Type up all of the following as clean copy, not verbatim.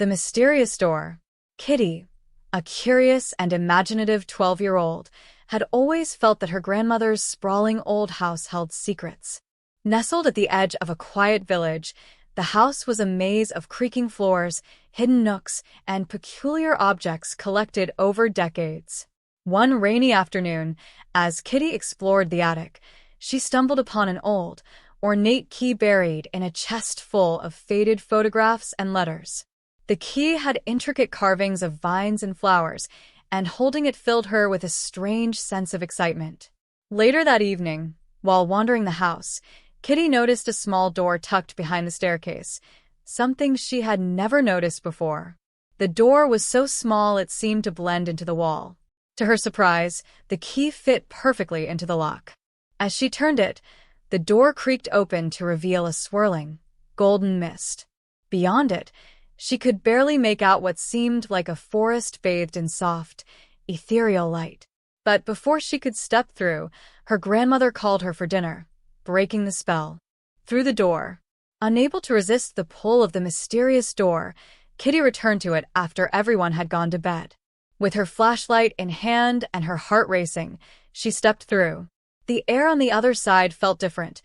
The mysterious door. Kitty, a curious and imaginative 12-year-old, had always felt that her grandmother's sprawling old house held secrets. Nestled at the edge of a quiet village, the house was a maze of creaking floors, hidden nooks, and peculiar objects collected over decades. One rainy afternoon, as Kitty explored the attic, she stumbled upon an old, ornate key buried in a chest full of faded photographs and letters. The key had intricate carvings of vines and flowers, and holding it filled her with a strange sense of excitement. Later that evening, while wandering the house, Kitty noticed a small door tucked behind the staircase, something she had never noticed before. The door was so small it seemed to blend into the wall. To her surprise, the key fit perfectly into the lock. As she turned it, the door creaked open to reveal a swirling, golden mist. Beyond it, she could barely make out what seemed like a forest bathed in soft, ethereal light. But before she could step through, her grandmother called her for dinner, breaking the spell. Through the door. Unable to resist the pull of the mysterious door, Kitty returned to it after everyone had gone to bed. With her flashlight in hand and her heart racing, she stepped through. The air on the other side felt different,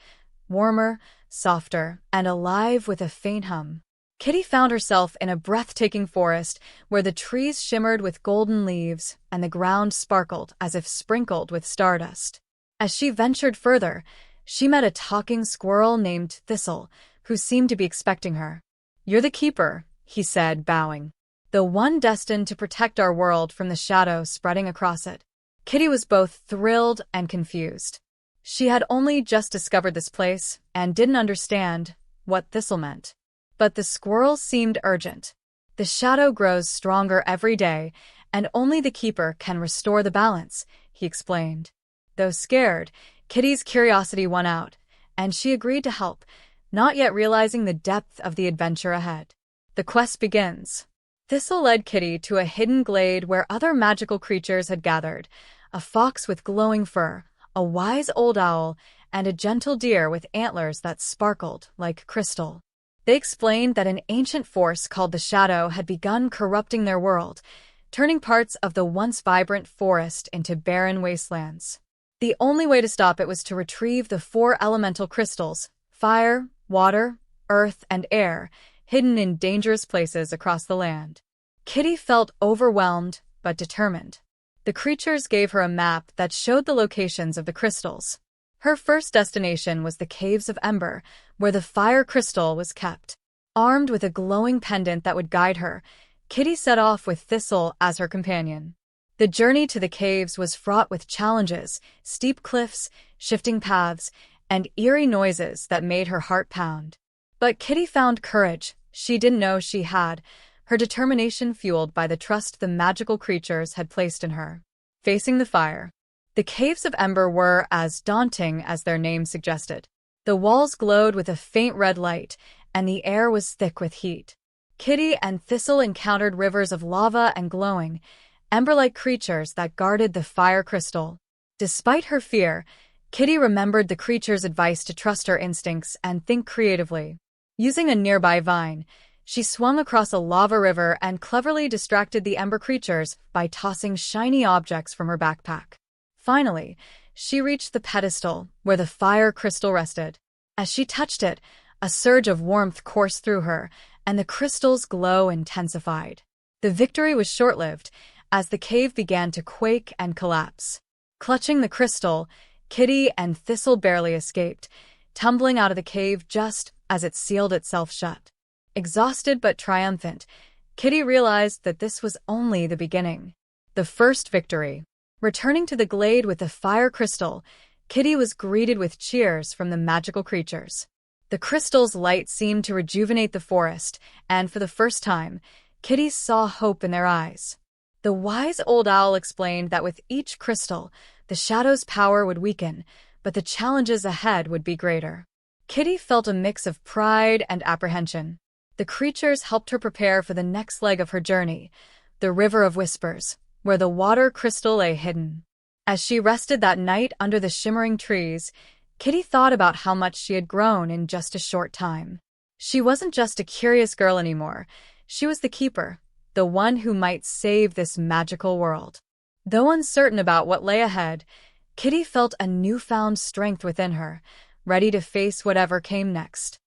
warmer, softer, and alive with a faint hum. Kitty found herself in a breathtaking forest where the trees shimmered with golden leaves and the ground sparkled as if sprinkled with stardust. As she ventured further, she met a talking squirrel named Thistle, who seemed to be expecting her. "You're the keeper," he said, bowing. "The one destined to protect our world from the shadow spreading across it." Kitty was both thrilled and confused. She had only just discovered this place and didn't understand what Thistle meant. But the squirrel seemed urgent. "The shadow grows stronger every day, and only the keeper can restore the balance," he explained. Though scared, Kitty's curiosity won out, and she agreed to help, not yet realizing the depth of the adventure ahead. The quest begins. Thistle led Kitty to a hidden glade where other magical creatures had gathered: a fox with glowing fur, a wise old owl, and a gentle deer with antlers that sparkled like crystal. They explained that an ancient force called the Shadow had begun corrupting their world, turning parts of the once vibrant forest into barren wastelands. The only way to stop it was to retrieve the 4 elemental crystals: fire, water, earth, and air, hidden in dangerous places across the land. Kitty felt overwhelmed but determined. The creatures gave her a map that showed the locations of the crystals. Her first destination was the Caves of Ember, where the fire crystal was kept. Armed with a glowing pendant that would guide her, Kitty set off with Thistle as her companion. The journey to the caves was fraught with challenges: steep cliffs, shifting paths, and eerie noises that made her heart pound. But Kitty found courage she didn't know she had, her determination fueled by the trust the magical creatures had placed in her. Facing the fire. The Caves of Ember were as daunting as their name suggested. The walls glowed with a faint red light, and the air was thick with heat. Kitty and Thistle encountered rivers of lava and glowing, ember-like creatures that guarded the fire crystal. Despite her fear, Kitty remembered the creature's advice to trust her instincts and think creatively. Using a nearby vine, she swung across a lava river and cleverly distracted the ember creatures by tossing shiny objects from her backpack. Finally, she reached the pedestal where the fire crystal rested. As she touched it, a surge of warmth coursed through her, and the crystal's glow intensified. The victory was short-lived, as the cave began to quake and collapse. Clutching the crystal, Kitty and Thistle barely escaped, tumbling out of the cave just as it sealed itself shut. Exhausted but triumphant, Kitty realized that this was only the beginning. The first victory. Returning to the glade with the fire crystal, Kitty was greeted with cheers from the magical creatures. The crystal's light seemed to rejuvenate the forest, and for the first time, Kitty saw hope in their eyes. The wise old owl explained that with each crystal, the shadow's power would weaken, but the challenges ahead would be greater. Kitty felt a mix of pride and apprehension. The creatures helped her prepare for the next leg of her journey, the River of Whispers, where the water crystal lay hidden. As she rested that night under the shimmering trees, Kitty thought about how much she had grown in just a short time. She wasn't just a curious girl anymore. She was the keeper, the one who might save this magical world. Though uncertain about what lay ahead, Kitty felt a newfound strength within her, ready to face whatever came next.